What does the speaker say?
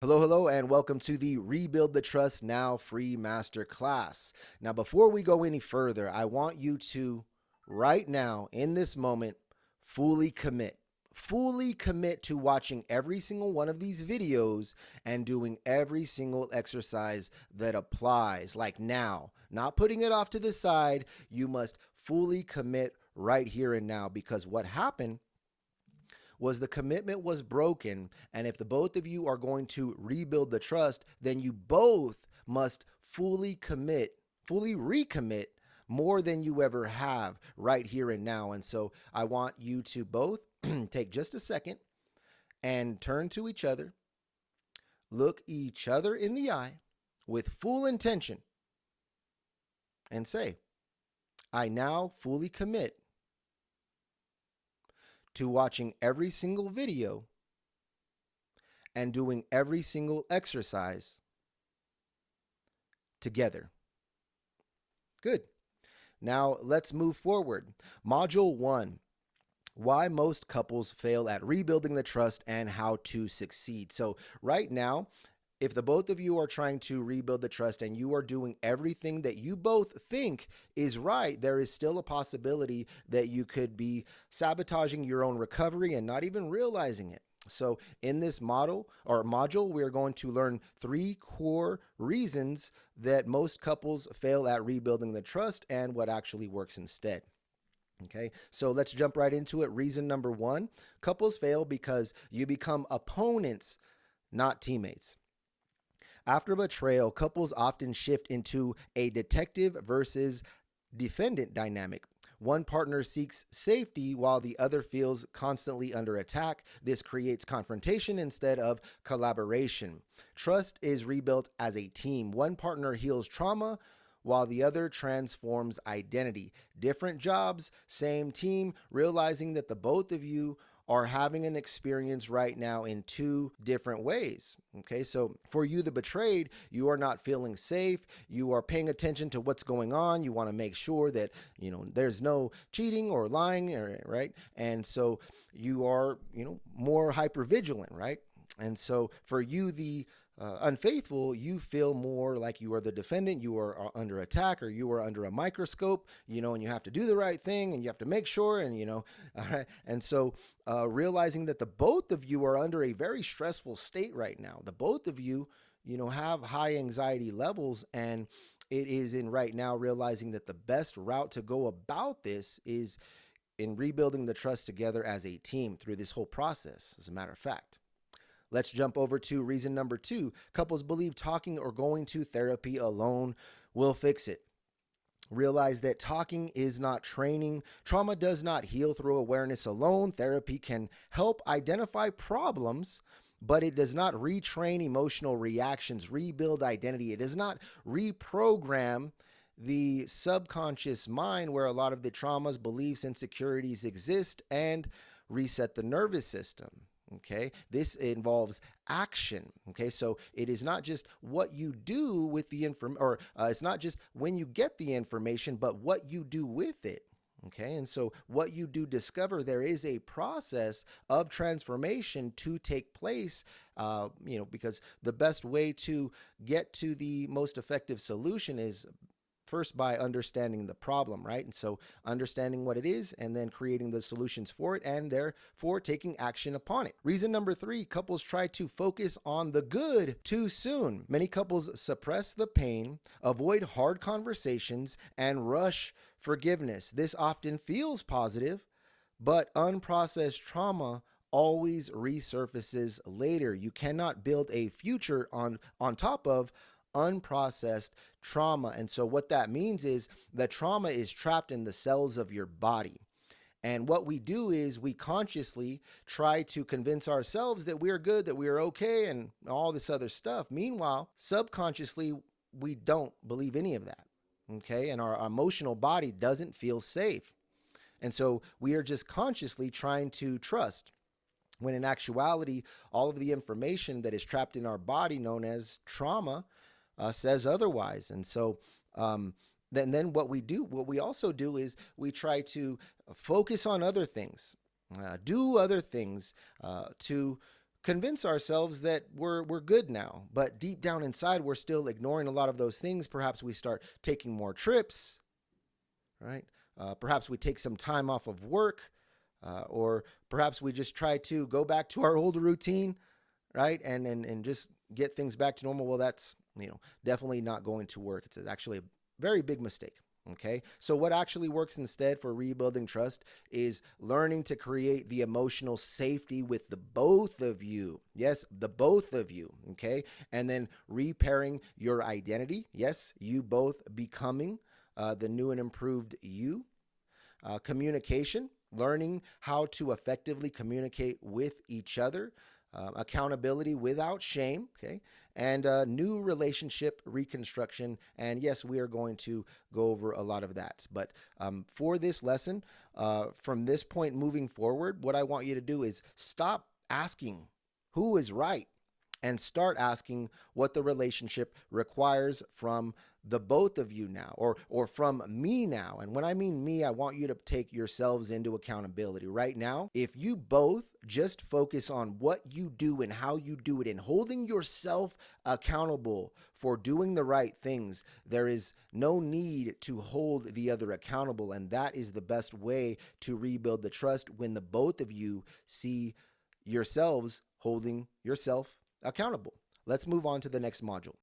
Hello, hello, and welcome to the Rebuild the Trust Now free masterclass. Now, before we go any further, I want you to, right now, in this moment, fully commit. Fully commit to watching every single one of these videos and doing every single exercise that applies, like now, not putting it off to the side. You must fully commit right here and now because what happened was the commitment was broken. And if the both of you are going to rebuild the trust, then you both must fully commit, fully recommit more than you ever have right here and now. And so I want you to both take just a second and turn to each other, look each other in the eye with full intention, and say, I now fully commit to watching every single video and doing every single exercise together. Good. Now let's move forward. Module 1, why most couples fail at rebuilding the trust and how to succeed. So right now, if the both of you are trying to rebuild the trust and you are doing everything that you both think is right, there is still a possibility that you could be sabotaging your own recovery and not even realizing it. So in this module, we're going to learn 3 core reasons that most couples fail at rebuilding the trust and what actually works instead. Okay, so let's jump right into it. Reason number 1, couples fail because you become opponents, not teammates. After betrayal, couples often shift into a detective versus defendant dynamic. One partner seeks safety while the other feels constantly under attack. This creates confrontation instead of collaboration. Trust is rebuilt as a team. One partner heals trauma while the other transforms identity. Different jobs, same team, realizing that the both of you are having an experience right now in 2 different ways. Okay, so for you, the betrayed, you are not feeling safe. You are paying attention to what's going on. You want to make sure that, there's no cheating or lying, right? And so you are, more hyper vigilant, right? And so for you, the unfaithful, you feel more like you are the defendant, you are under attack, or you are under a microscope, and you have to do the right thing and you have to make sure, and, all right. And so realizing that the both of you are under a very stressful state right now, the both of you, have high anxiety levels, and it is in right now realizing that the best route to go about this is in rebuilding the trust together as a team through this whole process, as a matter of fact. Let's jump over to reason number 2. Couples believe talking or going to therapy alone will fix it. Realize that talking is not training. Trauma does not heal through awareness alone. Therapy can help identify problems, but it does not retrain emotional reactions, rebuild identity. It does not reprogram the subconscious mind where a lot of the traumas, beliefs, insecurities exist and reset the nervous system. Okay, this involves action. Okay, so it is not just what you do with the information, or it's not just when you get the information, but what you do with it. Okay, and so what you do discover, there is a process of transformation to take place, because the best way to get to the most effective solution is first by understanding the problem, right? And so understanding what it is and then creating the solutions for it and therefore taking action upon it. Reason number 3, couples try to focus on the good too soon. Many couples suppress the pain, avoid hard conversations, and rush forgiveness. This often feels positive, but unprocessed trauma always resurfaces later. You cannot build a future on top of unprocessed trauma. And so what that means is that trauma is trapped in the cells of your body. And what we do is we consciously try to convince ourselves that we're good, that we're okay, and all this other stuff. Meanwhile, subconsciously, we don't believe any of that. Okay. And our emotional body doesn't feel safe. And so we are just consciously trying to trust, when in actuality, all of the information that is trapped in our body, known as trauma, says otherwise. And so then what we also do is we try to focus on other things, do other things to convince ourselves that we're good now, but deep down inside we're still ignoring a lot of those things. Perhaps we start taking more trips, right? Perhaps we take some time off of work, or perhaps we just try to go back to our old routine, right? And just get things back to normal. Well, that's, definitely not going to work. It's actually a very big mistake. Okay. So what actually works instead for rebuilding trust is learning to create the emotional safety with the both of you. Yes, the both of you. Okay. And then repairing your identity. Yes, you both becoming the new and improved you. Communication, learning how to effectively communicate with each other. Accountability without shame, okay, and new relationship reconstruction. And yes, we are going to go over a lot of that. But for this lesson, from this point moving forward, what I want you to do is stop asking who is right and start asking what the relationship requires from the both of you now, or from me now. And when I mean me, I want you to take yourselves into accountability right now. If you both just focus on what you do and how you do it and holding yourself accountable for doing the right things, there is no need to hold the other accountable. And that is the best way to rebuild the trust, when the both of you see yourselves holding yourself accountable. Let's move on to the next module.